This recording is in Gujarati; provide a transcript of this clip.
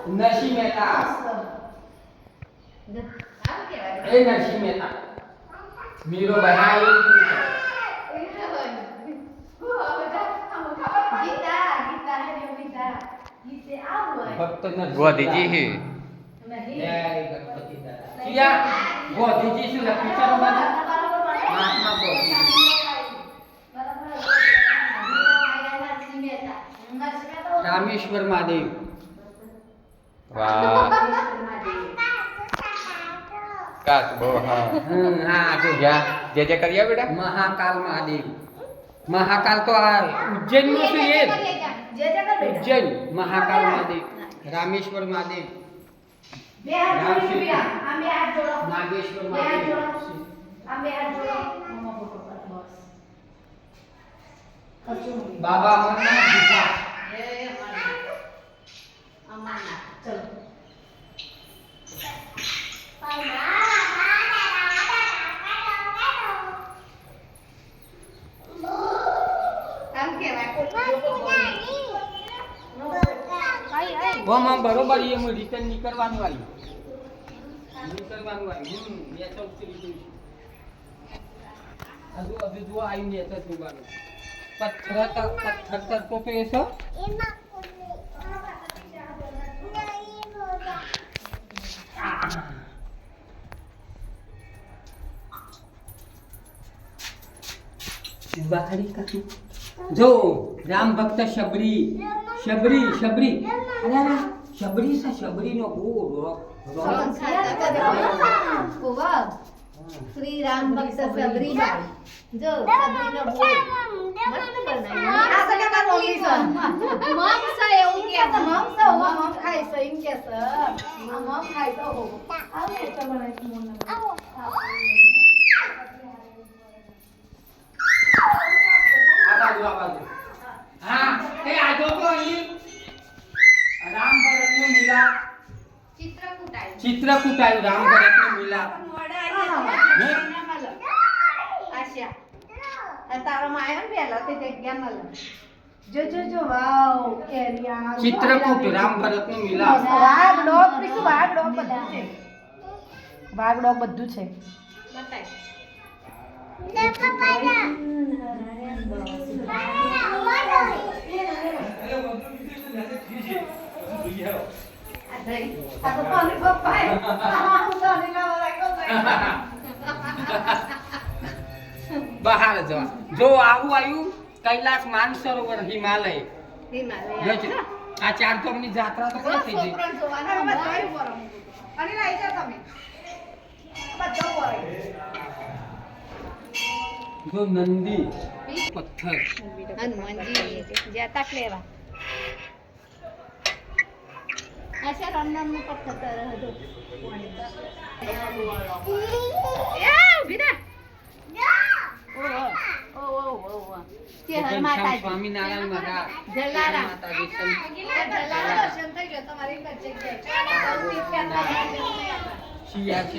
નરસિંહ મહેતા એ નરસિંહ મહેતા મીરોબાઈ ભક્ત ગોધીજી હે ગોધીજી શું પિક્ચર મહાત્મા ગોધીજી રામેશ્વર મહાદેવ વાહ કાચ બહુ હા હા જો જે કર્યા બેટા મહાકાલ મહાદેવ મહાકાલ તો આ ઉજ્જૈન નું છે એ ઉજ્જૈન મહાકાલ મહાદેવ રામેશ્વર મહાદેવ નાગેશ્વર મહાદેવ બાબા અમરનાથ ગુફા ઓમાં બરોબર એ રિટર્ન નીકળવાનું આવ્યું મેં તો લીધું હજુ જો આવીને તો જોવાનું પથ્થર તો પેસો જો રામ ભક્ત શબરી શબરી શબરી અરે શબરી सा શબરી નો બહુ શ્રી રામ ભક્ત શબરી જો શબરી નો બહુ મસ્ત બનાવી આ સકા રોલી છે મમ સે એવું કે મમ સે મમ ખાઈ સે એમ કે છે મમ ખાઈ તો હો આવે તો બનાવી મોન આવો હા તે આજો તો અહીં રામ ભરત નું મિલાપ ચિત્રકૂટ આવ્યું રામ ભરત નું મિલાપ આશા તારો માયો ને પેલા તે જગ્યા મળે જો વાવ કેરિયા ચિત્રકૂટ રામ ભરત નું મિલાપ વાઘ ડોગ પીછું વાઘ ડોગ બધું છે વાઘ ડોગ બધું છે બતાય બહાર જવા જો આવું આવ્યું કૈલાસ માનસરોવર હિમાલય આ ચાર કોમની જાત્રા તો કઈ થઈ ગઈ જો નંદી પથ્થર હનુમાનજી જાતા લેવા આશા રન્નમ પથ્થર હતો એ વિના સ્વામિનારાયણ મહારાજ જલારામ માતાજી દર્શન થઈ ગયો તમારી શિયા છે